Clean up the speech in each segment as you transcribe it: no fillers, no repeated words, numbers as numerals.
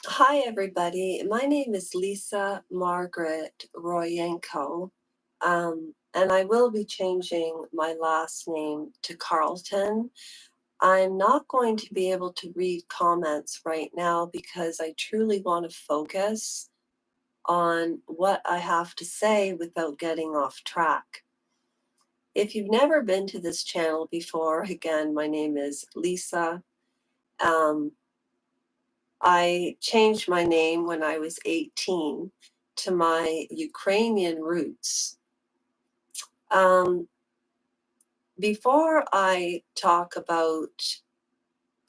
Hi, everybody. My name is Lisa Margaret Royenko, and I will be changing my last name to Carlton. I'm not going to be able to read comments right now because I truly want to focus on what I have to say without getting off track. If you've never been to this channel before, again, my name is Lisa. Um, I changed my name when I was 18 to my Ukrainian roots. Um, Before I talk about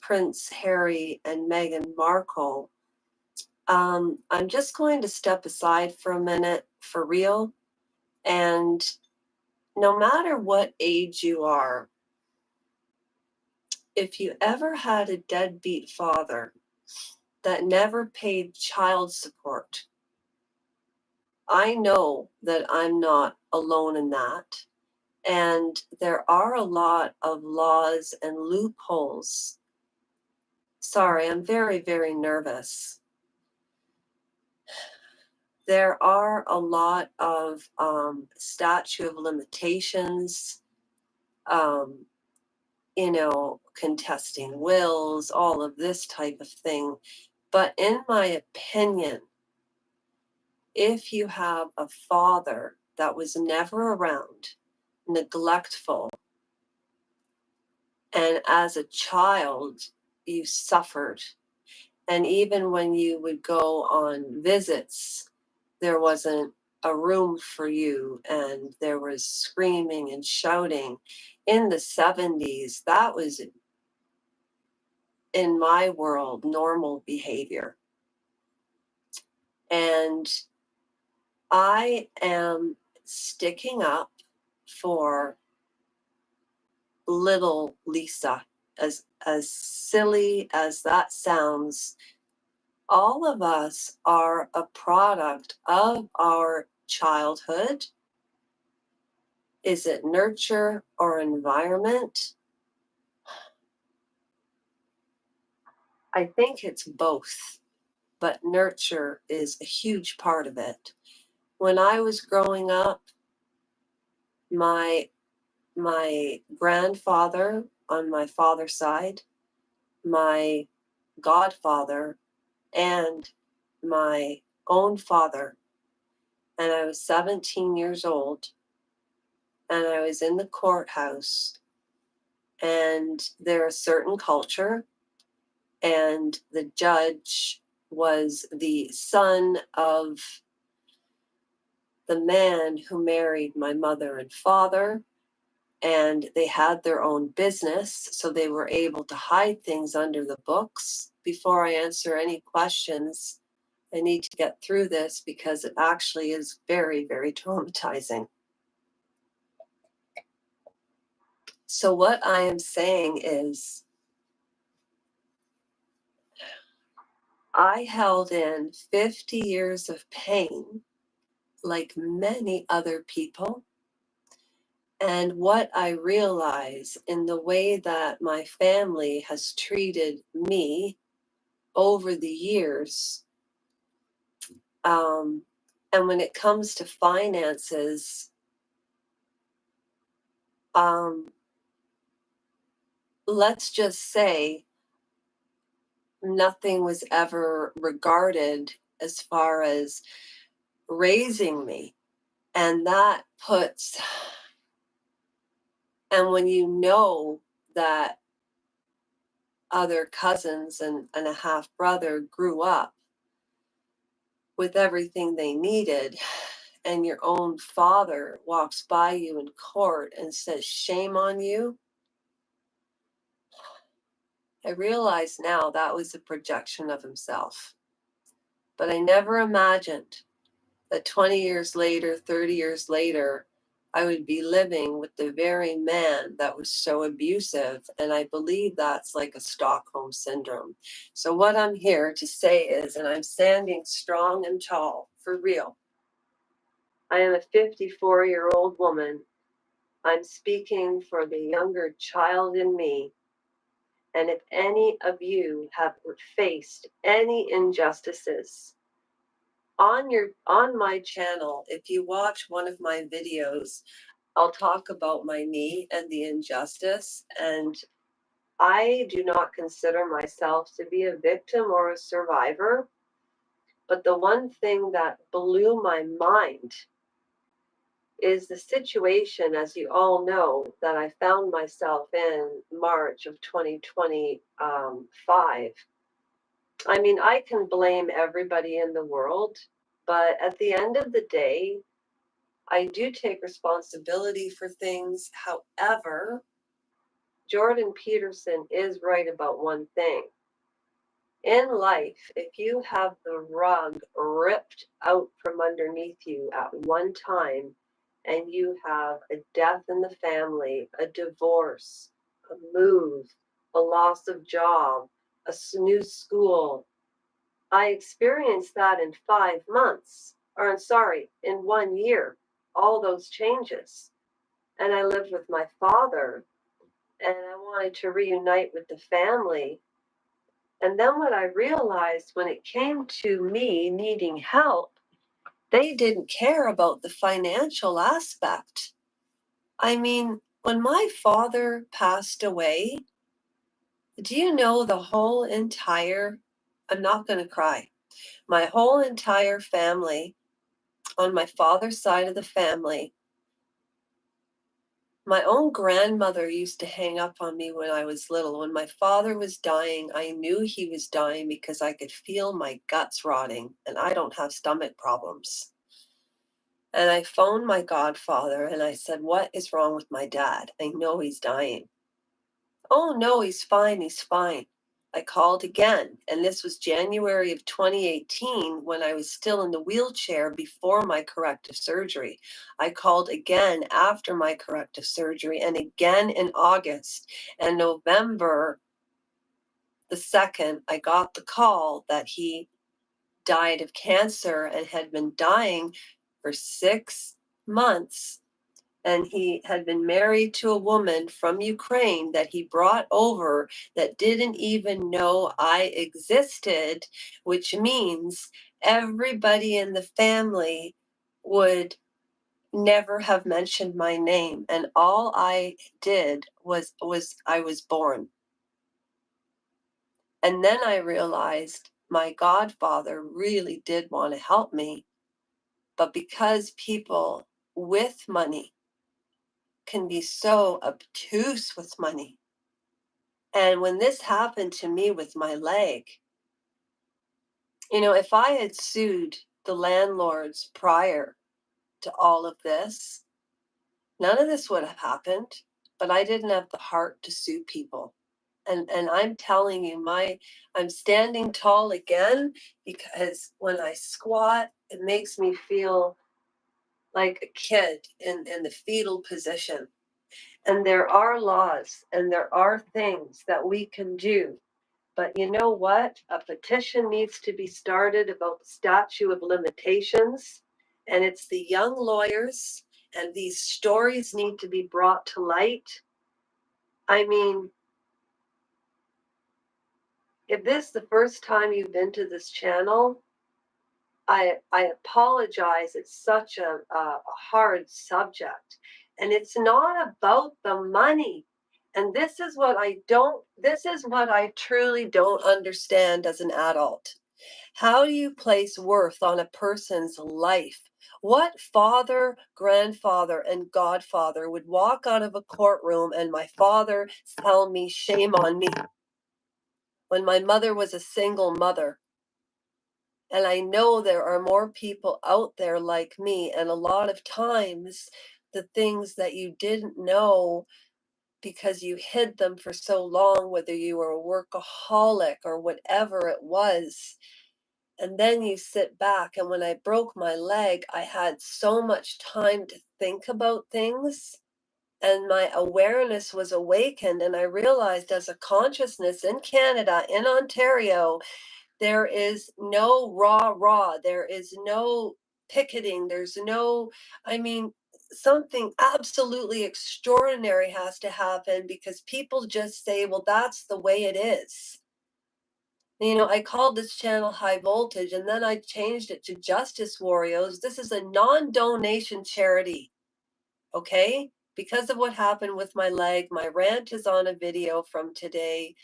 Prince Harry and Meghan Markle, I'm just going to step aside for a minute for real. And no matter what age you are, if you ever had a deadbeat father that never paid child support, I know that I'm not alone in that. And there are a lot of laws and loopholes. Sorry, I'm very, very nervous. There are a lot of statute of limitations, um, contesting wills, all of this type of thing. But in my opinion, if you have a father that was never around, neglectful, and as a child, you suffered. And even when you would go on visits, there wasn't a room for you, and there was screaming and shouting. In the 70s, that was, in my world, normal behavior. And I am sticking up for little Lisa. As silly as that sounds, all of us are a product of our childhood. Is it nurture or environment? I think it's both, but nurture is a huge part of it. When I was growing up, my my grandfather on my father's side, my godfather, and my own father, and I was 17 years old, and I was in the courthouse, and they're a certain culture, and the judge was the son of the man who married my mother and father, and they had their own business, so they were able to hide things under the books. Before I answer any questions, I need to get through this because it actually is very, very traumatizing. So, what I am saying is, I held in 50 years of pain like many other people. And what I realize in the way that my family has treated me over the years, and when it comes to finances, um, let's just say nothing was ever regarded as far as raising me. And that puts, and when you know that other cousins and a half brother grew up with everything they needed, and your own father walks by you in court and says, "Shame on you." I realize now that was a projection of himself. But I never imagined that 20 years later, 30 years later, I would be living with the very man that was so abusive. And I believe that's like a Stockholm syndrome. So, what I'm here to say is, and I'm standing strong and tall for real, I am a 54-year-old woman. I'm speaking for the younger child in me. And if any of you have faced any injustices on my channel, if you watch one of my videos, I'll talk about my knee and the injustice. And I do not consider myself to be a victim or a survivor. But the one thing that blew my mind is the situation, as you all know, that I found myself in March of 2025. I mean, I can blame everybody in the world, but at the end of the day, I do take responsibility for things. However, Jordan Peterson is right about one thing. In life, if you have the rug ripped out from underneath you at one time, and you have a death in the family, a divorce, a move, a loss of job, a new school. I experienced that in 5 months, or sorry, in 1 year, all those changes. And I lived with my father, and I wanted to reunite with the family. And then what I realized when it came to me needing help, they didn't care about the financial aspect. I mean, when my father passed away, do you know the whole entire, I'm not going to cry, my whole entire family on my father's side of the family, my own grandmother used to hang up on me when I was little. When my father was dying, I knew he was dying because I could feel my guts rotting, and I don't have stomach problems. And I phoned my godfather and I said, "What is wrong with my dad? I know he's dying." "Oh, no, he's fine, he's fine." I called again, and this was January of 2018 when I was still in the wheelchair before my corrective surgery. I called again after my corrective surgery and again in August. And November the 2nd, I got the call that he died of cancer and had been dying for 6 months. And he had been married to a woman from Ukraine that he brought over that didn't even know I existed, which means everybody in the family would never have mentioned my name. And all I did was I was born. And then I realized my godfather really did want to help me, but because people with money can be so obtuse with money. And when this happened to me with my leg, if I had sued the landlords prior to all of this, none of this would have happened. But I didn't have the heart to sue people. And I'm telling you, I'm standing tall again because when I squat, it makes me feel like a kid in the fetal position. And there are laws and there are things that we can do. But you know what? A petition needs to be started about the statute of limitations. And it's the young lawyers, and these stories need to be brought to light. I mean, if this is the first time you've been to this channel, I apologize. It's such a hard subject. And it's not about the money. And this is what I truly don't understand as an adult. How do you place worth on a person's life? What father, grandfather, and godfather would walk out of a courtroom and my father tell me, "Shame on me," when my mother was a single mother? And I know there are more people out there like me, and a lot of times the things that you didn't know because you hid them for so long, whether you were a workaholic or whatever it was. And then you sit back, and when I broke my leg, I had so much time to think about things, and my awareness was awakened, and I realized as a consciousness in Canada, in Ontario, there is no rah rah. There is no picketing. There's no, I mean, something absolutely extraordinary has to happen because people just say, well, that's the way it is. I called this channel High Voltage and then I changed it to Justice Warriors. This is a non donation charity, okay? Because of what happened with my leg, my rant is on a video from today.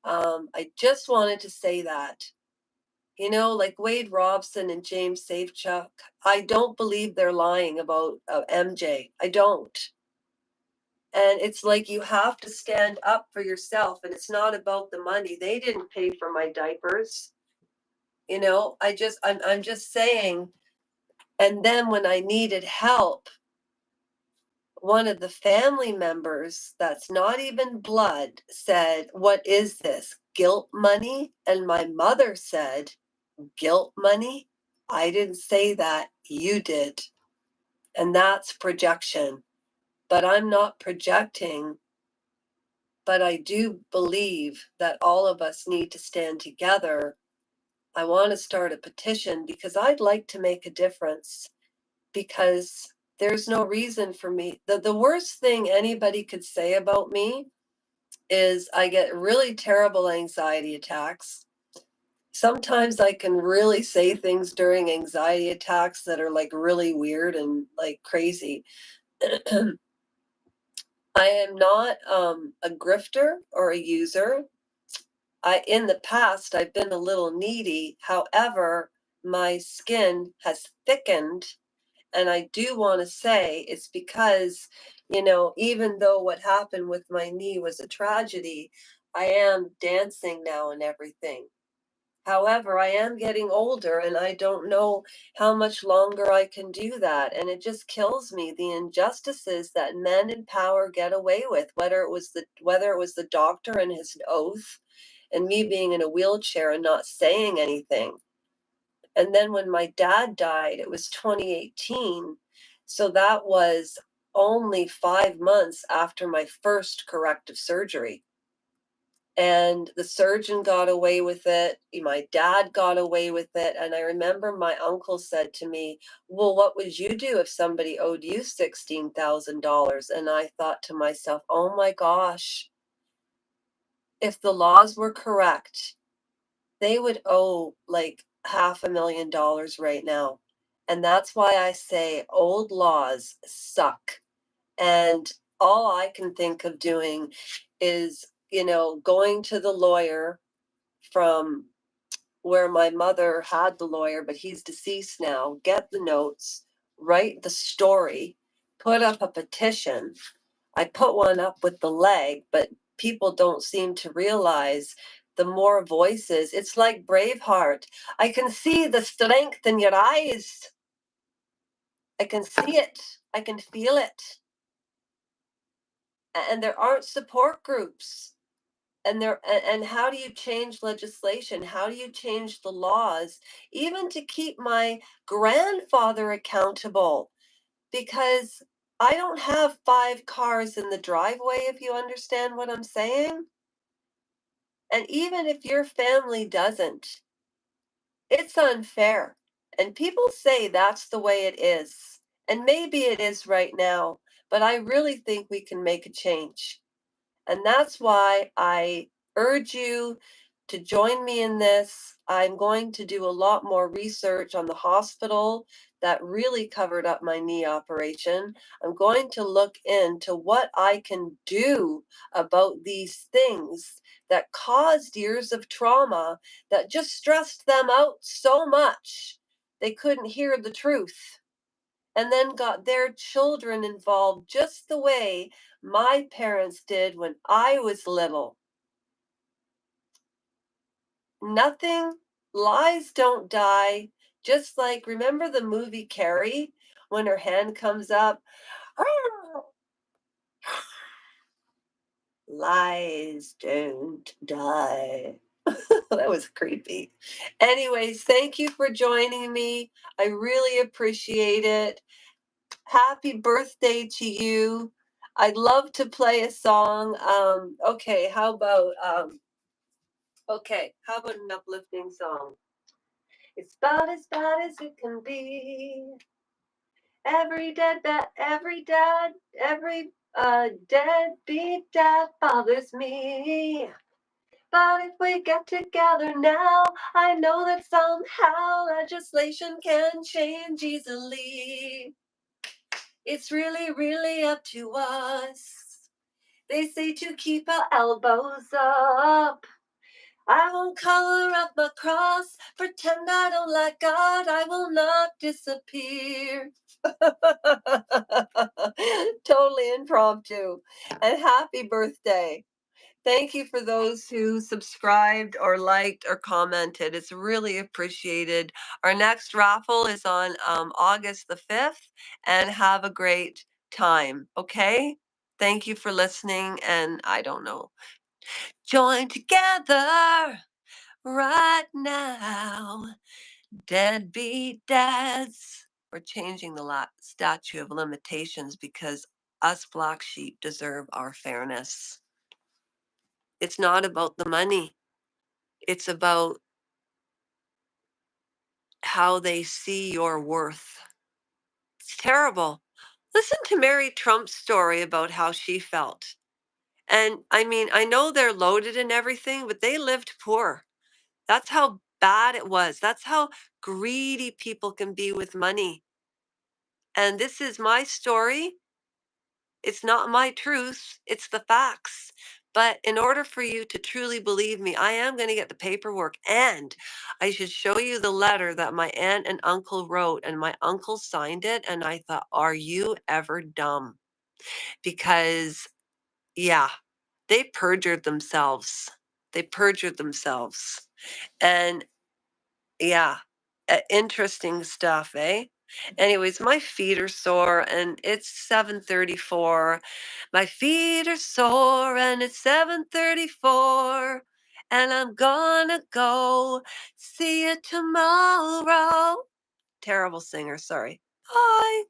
I just wanted to say that. Like Wade Robson and James Safechuck, I don't believe they're lying about MJ. I don't. And it's like you have to stand up for yourself, and it's not about the money. They didn't pay for my diapers. I'm just saying. And then when I needed help, one of the family members that's not even blood said, "What is this? Guilt money?" And my mother said, "Guilt money? I didn't say that. You did." And that's projection. But I'm not projecting, but I do believe that all of us need to stand together. I want to start a petition because I'd like to make a difference, because there's no reason for me. The worst thing anybody could say about me is I get really terrible anxiety attacks. Sometimes I can really say things during anxiety attacks that are like really weird and like crazy. I am not a grifter or a user. In the past, I've been a little needy. However, my skin has thickened. And I do want to say it's because, even though what happened with my knee was a tragedy, I am dancing now and everything. However, I am getting older and I don't know how much longer I can do that. And it just kills me, the injustices that men in power get away with, whether it was the doctor and his oath and me being in a wheelchair and not saying anything. And then when my dad died, it was 2018. So that was only 5 months after my first corrective surgery. And the surgeon got away with it. My dad got away with it. And I remember my uncle said to me, "Well, what would you do if somebody owed you $16,000? And I thought to myself, oh my gosh, if the laws were correct, they would owe like $500,000 right now." And that's why I say old laws suck. And all I can think of doing is, going to the lawyer from where my mother had the lawyer, but he's deceased now, get the notes, write the story, put up a petition. I put one up with the leg, but people don't seem to realize the more voices. It's like Braveheart. I can see the strength in your eyes. I can see it. I can feel it. And there aren't support groups. And how do you change legislation? How do you change the laws, even to keep my grandfather accountable? Because I don't have 5 cars in the driveway, if you understand what I'm saying. And even if your family doesn't, it's unfair. And people say that's the way it is. And maybe it is right now, but I really think we can make a change. And that's why I urge you to join me in this. I'm going to do a lot more research on the hospital that really covered up my knee operation. I'm going to look into what I can do about these things that caused years of trauma that just stressed them out so much they couldn't hear the truth, and then got their children involved just the way my parents did when I was little. Nothing, lies don't die. Just like, remember the movie Carrie when her hand comes up? Lies don't die. That was creepy. Anyways, thank you for joining me. I really appreciate it. Happy birthday to you. I'd love to play a song. How about an uplifting song? It's about as bad as it can be. Every deadbeat dad bothers me. But if we get together now, I know that somehow legislation can change easily. It's really, really up to us. They say to keep our elbows up. I won't color up my cross, pretend I don't like God, I will not disappear. Totally impromptu. And happy birthday. Thank you for those who subscribed or liked or commented. It's really appreciated. Our next raffle is on August the 5th, and have a great time. Okay? Thank you for listening. And I don't know. Join together right now. Deadbeat dads. We're changing the statute of limitations because us black sheep deserve our fairness. It's not about the money. It's about how they see your worth. It's terrible. Listen to Mary Trump's story about how she felt. And I mean, I know they're loaded and everything, but they lived poor. That's how bad it was. That's how greedy people can be with money. And this is my story. It's not my truth, it's the facts. But in order for you to truly believe me, I am going to get the paperwork, and I should show you the letter that my aunt and uncle wrote, and my uncle signed it. And I thought, are you ever dumb? Because, yeah, they perjured themselves. They perjured themselves. And yeah, interesting stuff, eh? Anyways, my feet are sore and it's 7:34. My feet are sore and it's 7:34. And I'm gonna go. See you tomorrow. Terrible singer, sorry. Bye.